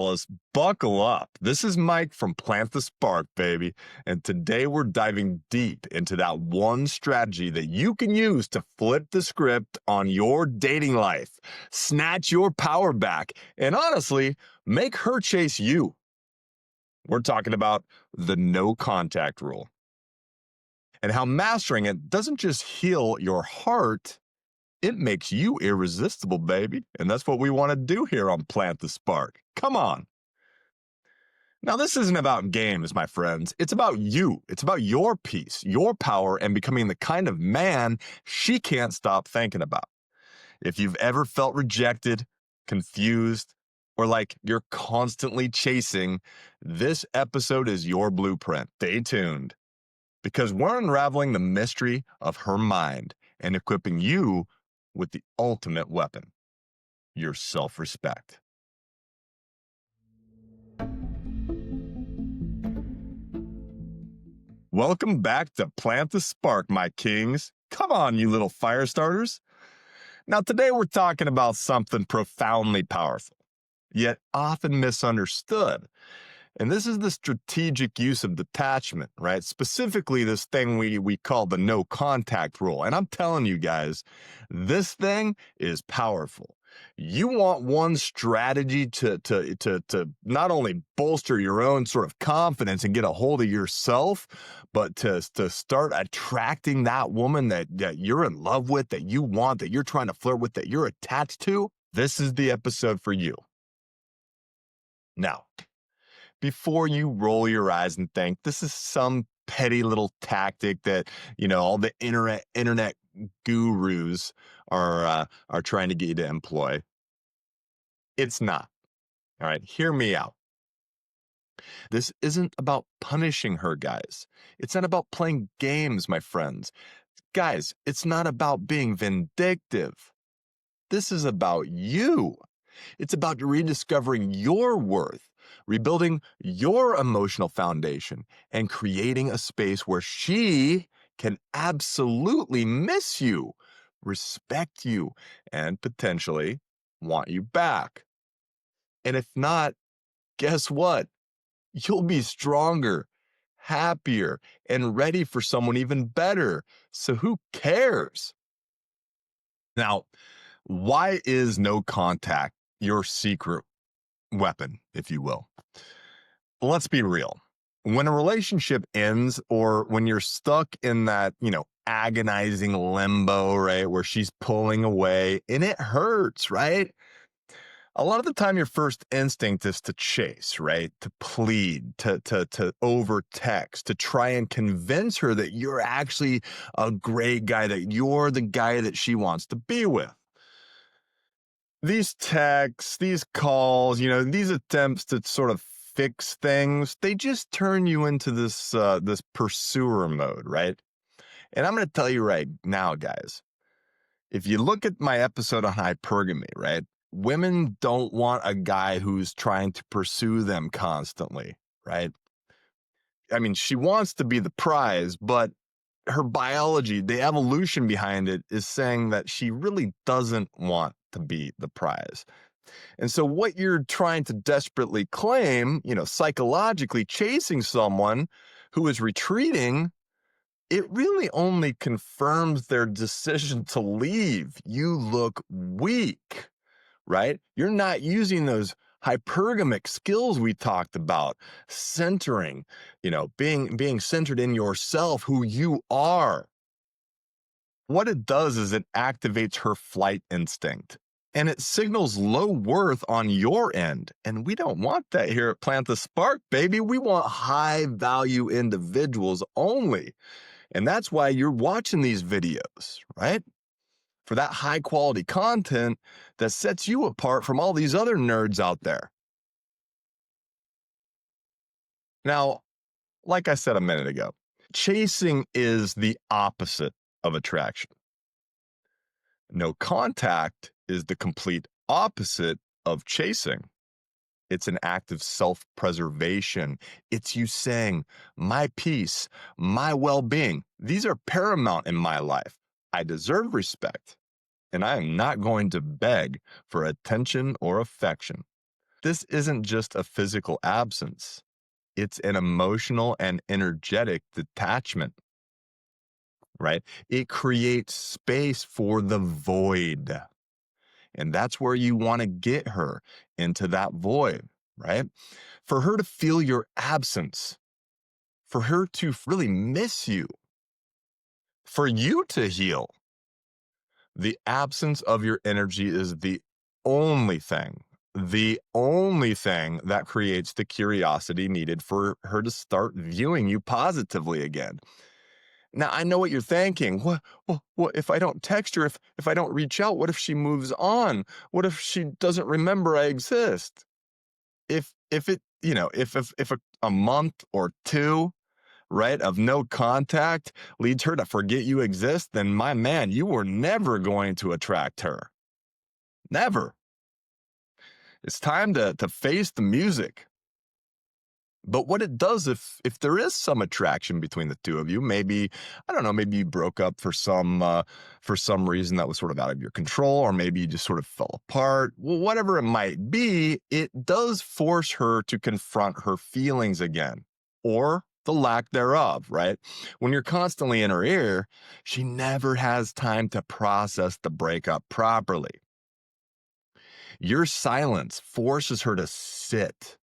Let's buckle up. This is Mike from Plant the Spark, baby. And today we're diving deep into that one strategy that you can use to flip the script on your dating life, snatch your power back, and honestly, make her chase you. We're talking about the no contact rule and how mastering it doesn't just heal your heart, it makes you irresistible, baby. And that's what we want to do here on Plant the Spark. Come on. Now, this isn't about games, my friends. It's about you. It's about your peace, your power, and becoming the kind of man she can't stop thinking about. If you've ever felt rejected, confused, or like you're constantly chasing, this episode is your blueprint. Stay tuned because we're unraveling the mystery of her mind and equipping you with the ultimate weapon, your self-respect. Welcome back to Plant the Spark, my kings. Come on, you little fire starters. Now, today we're talking about something profoundly powerful, yet often misunderstood. And this is the strategic use of detachment, right? Specifically, this thing we call the no contact rule. And I'm telling you guys, this thing is powerful. You want one strategy to not only bolster your own sort of confidence and get a hold of yourself, but to start attracting that woman that you're in love with, that you want, that you're trying to flirt with, that you're attached to. This is the episode for you. Now, before you roll your eyes and think this is some petty little tactic that, all the internet gurus are trying to get you to employ, it's not. All right, hear me out. This isn't about punishing her, guys. It's not about playing games, my friends. Guys, it's not about being vindictive. This is about you. It's about rediscovering your worth, rebuilding your emotional foundation, and creating a space where she can absolutely miss you, respect you, and potentially want you back. And if not, guess what? You'll be stronger, happier, and ready for someone even better. So who cares? Now, why is no contact your secret weapon, if you will? Let's be real. When a relationship ends or when you're stuck in that, agonizing limbo, right, where she's pulling away and it hurts, right? A lot of the time your first instinct is to chase, right? To plead, to over text, to try and convince her that you're actually a great guy, that you're the guy that she wants to be with. These texts, these calls, these attempts to sort of fix things, they just turn you into this pursuer mode, right? And I'm going to tell you right now, guys, if you look at my episode on hypergamy, right? Women don't want a guy who's trying to pursue them constantly, right? I mean, she wants to be the prize, but her biology, the evolution behind it is saying that she really doesn't want to be the prize. And so what you're trying to desperately claim, psychologically chasing someone who is retreating, it really only confirms their decision to leave. You look weak, right? You're not using those hypergamic skills we talked about, centering, being centered in yourself, who you are. What it does is it activates her flight instinct and it signals low worth on your end. And we don't want that here at Plant the Spark, baby. We want high value individuals only. And that's why you're watching these videos, right? For that high quality content that sets you apart from all these other nerds out there. Now, like I said a minute ago, chasing is the opposite of attraction. No contact is the complete opposite of chasing. It's an act of self-preservation. It's you saying, my peace, my well-being, these are paramount in my life. I deserve respect, and I am not going to beg for attention or affection. This isn't just a physical absence, it's an emotional and energetic detachment, right? It creates space for the void. And that's where you want to get her, into that void, right? For her to feel your absence, for her to really miss you, for you to heal. The absence of your energy is the only thing that creates the curiosity needed for her to start viewing you positively again. Now, I know what you're thinking. What if I don't text her? If I don't reach out, what if she moves on? What if she doesn't remember I exist? If it, if a month or two, right, of no contact leads her to forget you exist, then my man, you were never going to attract her. Never. It's time to face the music. But what it does, if there is some attraction between the two of you, maybe, I don't know, maybe you broke up for some reason that was sort of out of your control, or maybe you just sort of fell apart. Well, whatever it might be, it does force her to confront her feelings again, or the lack thereof, right? When you're constantly in her ear, she never has time to process the breakup properly. Your silence forces her to sit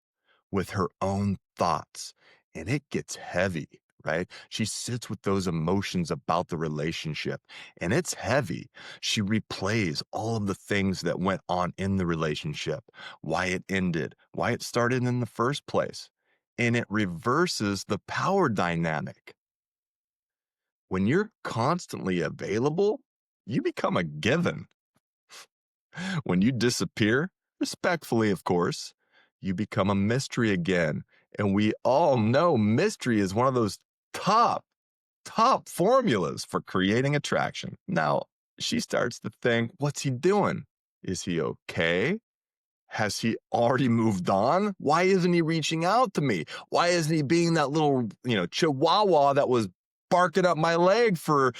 with her own thoughts, and it gets heavy, right? She sits with those emotions about the relationship, and it's heavy. She replays all of the things that went on in the relationship, why it ended, why it started in the first place. And it reverses the power dynamic. When you're constantly available, you become a given. When you disappear, respectfully, of course, you become a mystery again. And we all know mystery is one of those top, top formulas for creating attraction. Now, she starts to think, what's he doing? Is he okay? Has he already moved on? Why isn't he reaching out to me? Why isn't he being that little, chihuahua that was barking up my leg for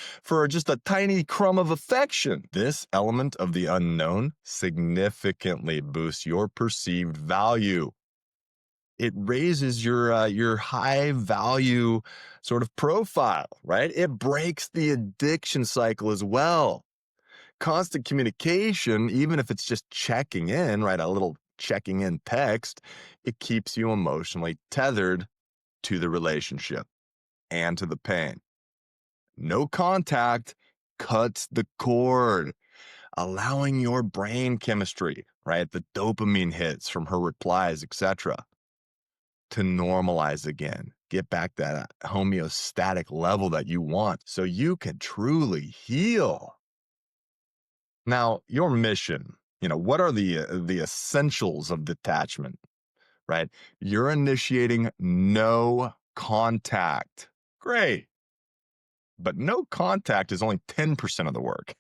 just a tiny crumb of affection? This element of the unknown significantly boosts your perceived value. It raises your high value sort of profile, right? It breaks the addiction cycle as well. Constant communication, even if it's just checking in, right? A little checking in text, it keeps you emotionally tethered to the relationship and to the pain. No contact cuts the cord, allowing your brain chemistry, right? The dopamine hits from her replies, etc., to normalize again. Get back that homeostatic level that you want so you can truly heal. Now, your mission, what are the essentials of detachment, right? You're initiating no contact. Great. But no contact is only 10% of the work.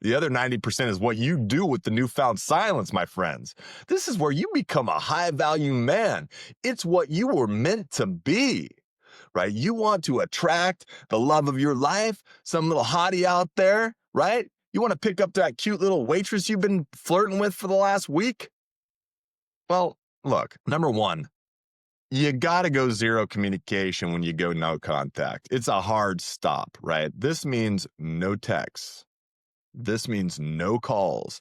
The other 90% is what you do with the newfound silence, my friends. This is where you become a high value man. It's what you were meant to be, right? You want to attract the love of your life, some little hottie out there, right? You want to pick up that cute little waitress you've been flirting with for the last week? Well, look, number one, you got to go zero communication when you go no contact. It's a hard stop, right? This means no texts. This means no calls,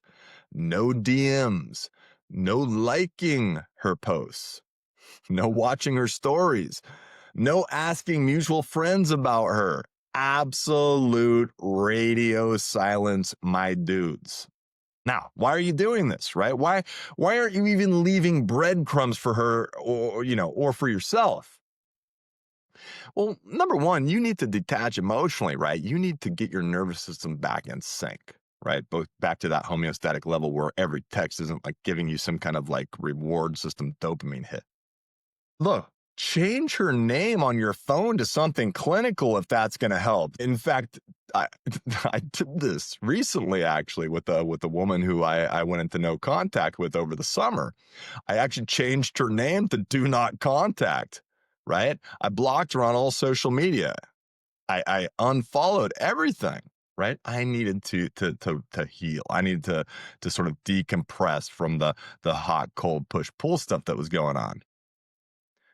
no DMs, no liking her posts, no watching her stories, no asking mutual friends about her. Absolute radio silence, my dudes. Now, why are you doing this, right? Why aren't you even leaving breadcrumbs for her, or for yourself? Well, number one, you need to detach emotionally, right? You need to get your nervous system back in sync, right? Both back to that homeostatic level where every text isn't like giving you some kind of like reward system dopamine hit. Look, change her name on your phone to something clinical if that's going to help. In fact, I I did this recently actually with a woman who I went into no contact with over the summer. I actually changed her name to do not contact, right? I blocked her on all social media. I unfollowed everything. right? I needed to heal. I needed to sort of decompress from the hot, cold, push, pull stuff that was going on.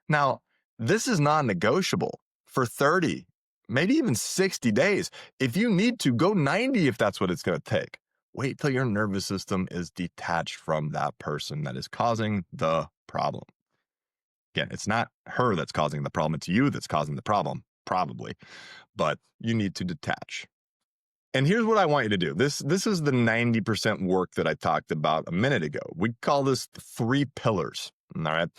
Now, this is non-negotiable for 30, maybe even 60 days. If you need to, go 90 if that's what it's going to take. Wait till your nervous system is detached from that person that is causing the problem. Again, it's not her that's causing the problem, it's you that's causing the problem, probably, but you need to detach. And here's what I want you to do. This is the 90% work that I talked about a minute ago. We call this the 3 pillars. All right.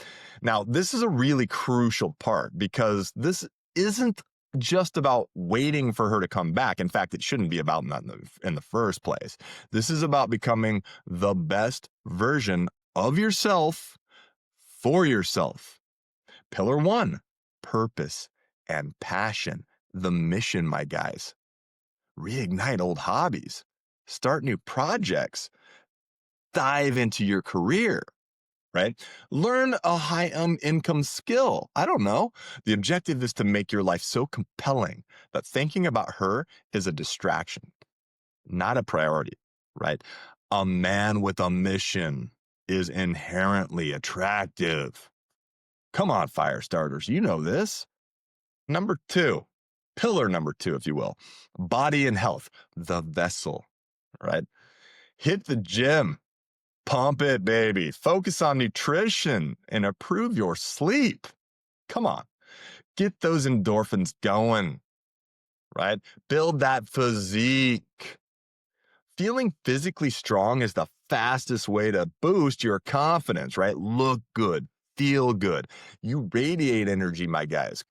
Now, this is a really crucial part because this isn't just about waiting for her to come back. In fact, it shouldn't be about that in the first place. This is about becoming the best version of yourself for yourself. Pillar 1, purpose and passion. The mission, my guys. Reignite old hobbies, start new projects, dive into your career, right? Learn a high income skill. I don't know. The objective is to make your life so compelling that thinking about her is a distraction, not a priority, right? A man with a mission is inherently attractive. Come on, fire starters. You know this. Number 2, pillar number 2, if you will, body and health, the vessel, right? Hit the gym, pump it, baby. Focus on nutrition and improve your sleep. Come on, get those endorphins going, right? Build that physique. Feeling physically strong is the fastest way to boost your confidence, right? Look good, feel good. You radiate energy, my guys.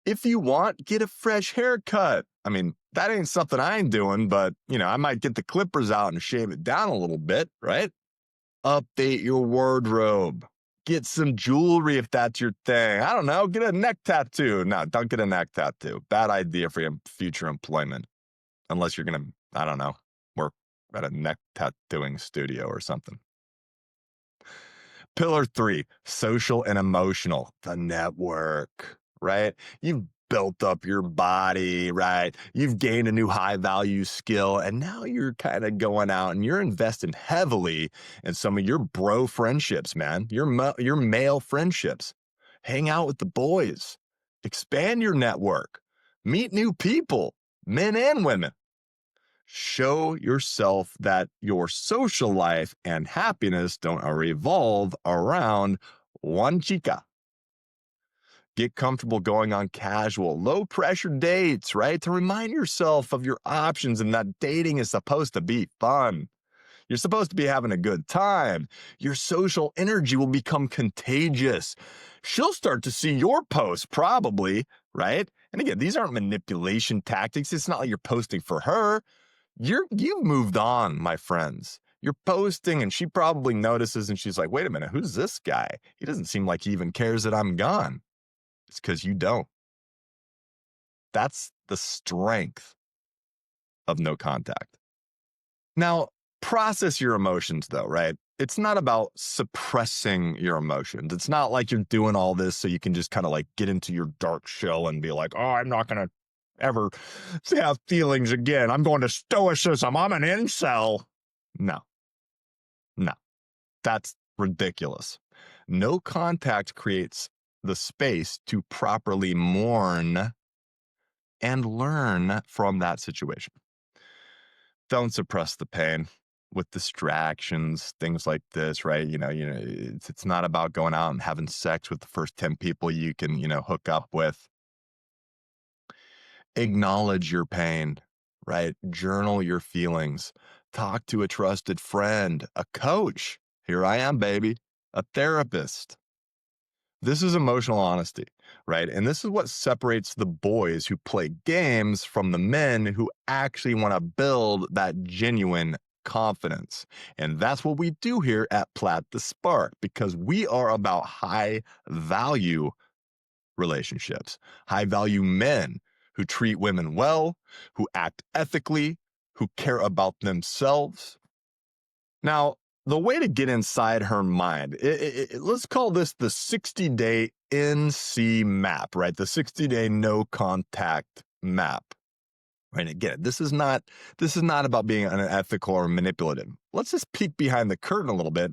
If you want, get a fresh haircut. I mean, that ain't something I ain't doing, but I might get the clippers out and shave it down a little bit, right? Update your wardrobe. Get some jewelry if that's your thing. I don't know, get a neck tattoo. No, don't get a neck tattoo. Bad idea for your future employment. Unless you're going to, I don't know, work at a neck tattooing studio or something. Pillar 3, social and emotional, the network, right? You've built up your body, right? You've gained a new high value skill, and now you're kind of going out and you're investing heavily in some of your bro friendships, man, your male friendships. Hang out with the boys, expand your network, meet new people, men and women. Show yourself that your social life and happiness don't revolve around one chica. Get comfortable going on casual, low pressure dates, right? To remind yourself of your options and that dating is supposed to be fun. You're supposed to be having a good time. Your social energy will become contagious. She'll start to see your posts, probably, right? And again, these aren't manipulation tactics. It's not like you're posting for her. You've moved on, my friends. You're posting and she probably notices and she's like, wait a minute, who's this guy? He doesn't seem like he even cares that I'm gone. It's because you don't. That's the strength of no contact. Now, process your emotions though, right? It's not about suppressing your emotions. It's not like you're doing all this so you can just kind of like get into your dark shell and be like, oh, I'm not going to ever have feelings again. I'm going to stoicism. I'm an incel. No, no, that's ridiculous. No contact creates the space to properly mourn and learn from that situation. Don't suppress the pain with distractions, things like this, right? It's not about going out and having sex with the first 10 people you can, hook up with. Acknowledge your pain, right? Journal your feelings. Talk to a trusted friend, a coach. Here I am, baby, a therapist. This is emotional honesty, right? And this is what separates the boys who play games from the men who actually want to build that genuine confidence. And that's what we do here at Plat the Spark, because we are about high value relationships, high value men who treat women well, who act ethically, who care about themselves. Now, the way to get inside her mind, let's call this the 60-day NC map, right? The 60-day no contact map. Right. Again, this is not about being unethical or manipulative. Let's just peek behind the curtain a little bit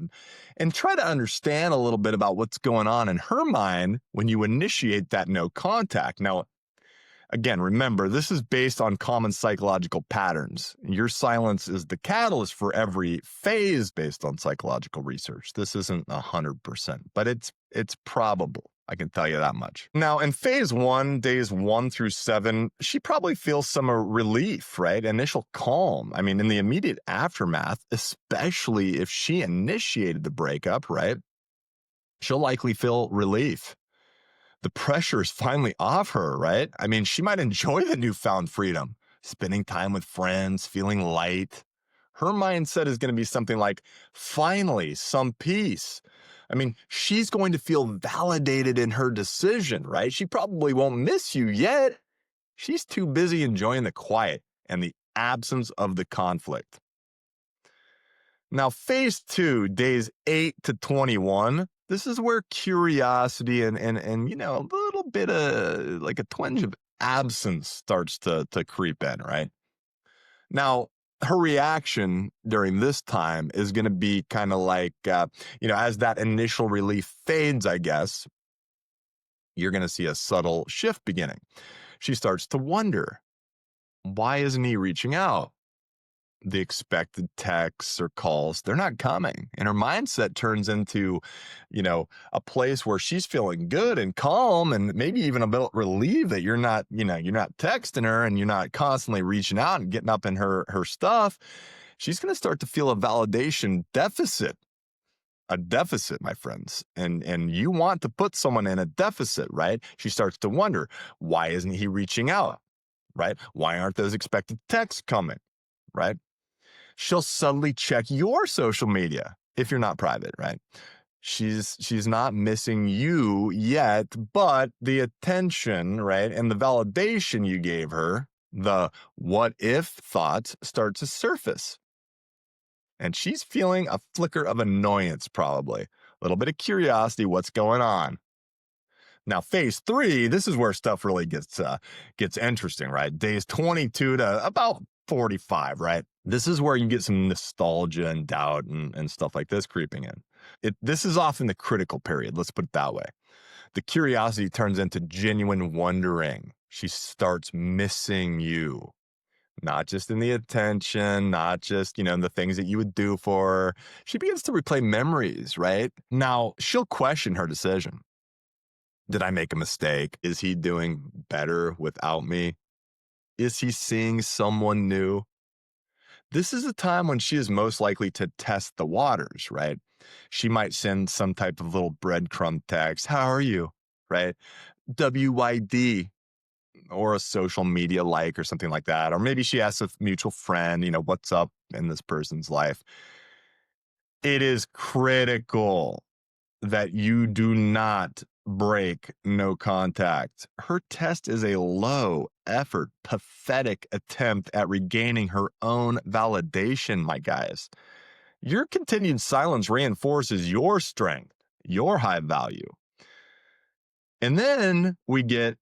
and try to understand a little bit about what's going on in her mind when you initiate that no contact. Now, again, remember, this is based on common psychological patterns. Your silence is the catalyst for every phase based on psychological research. This isn't 100%, but it's probable. I can tell you that much. Now, in phase one, days 1 through 7, she probably feels some relief, right? Initial calm. I mean, in the immediate aftermath, especially if she initiated the breakup, right? She'll likely feel relief. The pressure is finally off her, right? I mean, she might enjoy the newfound freedom, spending time with friends, feeling light. Her mindset is going to be something like, finally, some peace. I mean, she's going to feel validated in her decision, right? She probably won't miss you yet. She's too busy enjoying the quiet and the absence of the conflict. Now, phase two, days 8 to 21, this is where curiosity and a little bit of like a twinge of absence starts to creep in, right? Now, her reaction during this time is going to be kind of like, as that initial relief fades, I guess, you're going to see a subtle shift beginning. She starts to wonder, why isn't he reaching out? The expected texts or calls, they're not coming. And her mindset turns into, a place where she's feeling good and calm and maybe even a bit relieved that you're not texting her and you're not constantly reaching out and getting up in her stuff. She's going to start to feel a validation deficit. A deficit, my friends. And you want to put someone in a deficit, right? She starts to wonder, why isn't he reaching out? Right? Why aren't those expected texts coming? Right? She'll subtly check your social media if you're not private, right? She's not missing you yet, but the attention, right, and the validation you gave her, the what if thoughts start to surface. And she's feeling a flicker of annoyance, probably. A little bit of curiosity, what's going on? Now, phase three, this is where stuff really gets interesting, right? Days 22 to about 45, right? This is where you get some nostalgia and doubt and stuff like this creeping in. This is often the critical period, let's put it that way. The curiosity turns into genuine wondering. She starts missing you, not just in the attention, not just, the things that you would do for her. She begins to replay memories, right? Now, she'll question her decision. Did I make a mistake? Is he doing better without me? Is he seeing someone new? This is a time when she is most likely to test the waters, right? She might send some type of little breadcrumb text. How are you? Right? WYD or a social media like or something like that. Or maybe she asks a mutual friend, what's up in this person's life. It is critical that you do not break no contact. Her test is a low effort, pathetic attempt at regaining her own validation, my guys. Your continued silence reinforces your strength, your high value. And then we get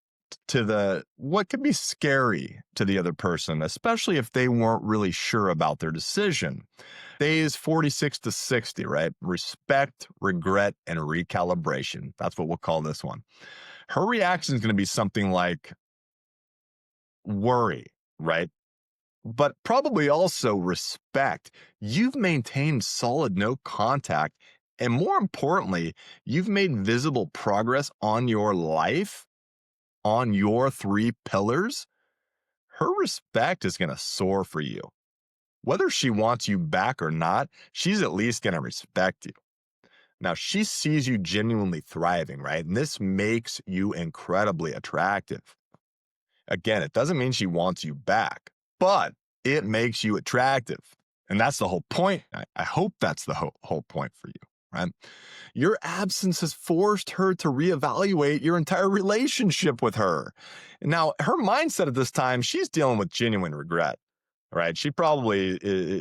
to the what could be scary to the other person, especially if they weren't really sure about their decision. Days 46 to 60, right? Respect, regret, and recalibration. That's what we'll call this one. Her reaction is going to be something like worry, right? But probably also respect. You've maintained solid no contact. And more importantly, you've made visible progress on your life, on your 3 pillars. Her respect is going to soar for you. Whether she wants you back or not, she's at least going to respect you. Now, she sees you genuinely thriving, right? And this makes you incredibly attractive. Again, it doesn't mean she wants you back, but it makes you attractive. And that's the whole point. I hope that's the whole point for you, right? Your absence has forced her to reevaluate your entire relationship with her. Now, her mindset at this time, she's dealing with genuine regret, right? She probably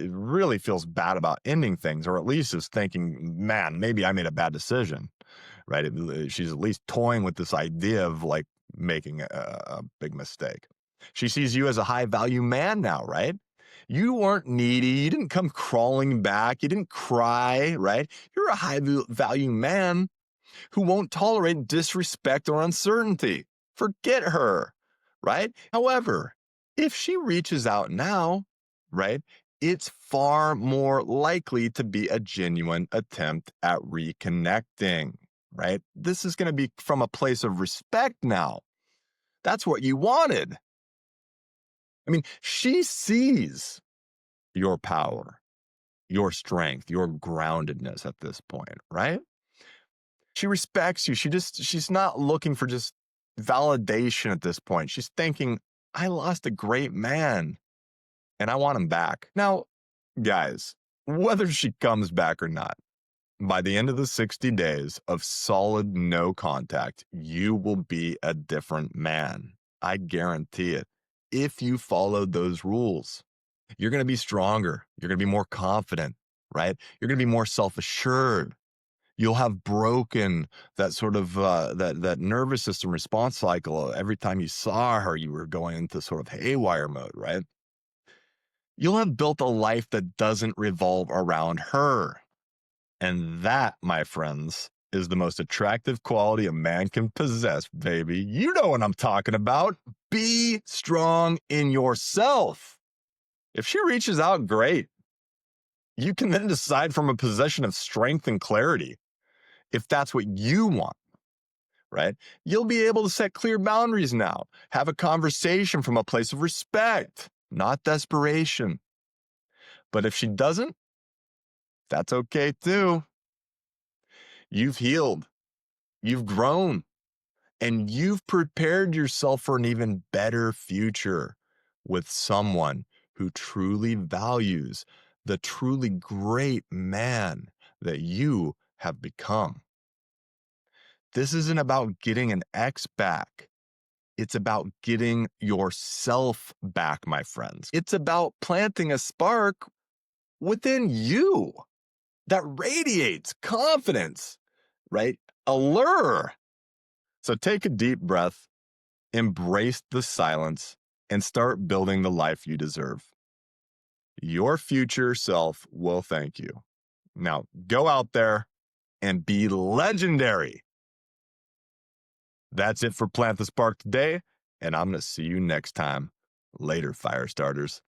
really feels bad about ending things, or at least is thinking, man, maybe I made a bad decision, right? She's at least toying with this idea of like making a big mistake. She sees you as a high value man now, right? You weren't needy. You didn't come crawling back. You didn't cry, right? You're a high value man who won't tolerate disrespect or uncertainty. Forget her, right? However, if she reaches out now, right, it's far more likely to be a genuine attempt at reconnecting, right? This is going to be from a place of respect now. That's what you wanted. I mean, she sees your power, your strength, your groundedness at this point, right? She respects you. She's not looking for just validation at this point. She's thinking, I lost a great man and I want him back. Now, guys, whether she comes back or not, by the end of the 60 days of solid no contact, you will be a different man. I guarantee it. If you followed those rules, you're going to be stronger. You're going to be more confident, right? You're going to be more self-assured. You'll have broken that sort of that nervous system response cycle. Every time you saw her, you were going into sort of haywire mode, right? You'll have built a life that doesn't revolve around her. And that, my friends, is the most attractive quality a man can possess, baby. You know what I'm talking about. Be strong in yourself. If she reaches out, great. You can then decide from a position of strength and clarity if that's what you want, right? You'll be able to set clear boundaries now. Have a conversation from a place of respect, not desperation. But if she doesn't, that's okay too. You've healed, you've grown, and you've prepared yourself for an even better future with someone who truly values the truly great man that you have become. This isn't about getting an ex back. It's about getting yourself back, my friends. It's about planting a spark within you that radiates confidence, right? Allure. So take a deep breath, embrace the silence, and start building the life you deserve. Your future self will thank you. Now, go out there and be legendary. That's it for Plant the Spark today, and I'm going to see you next time. Later, fire starters.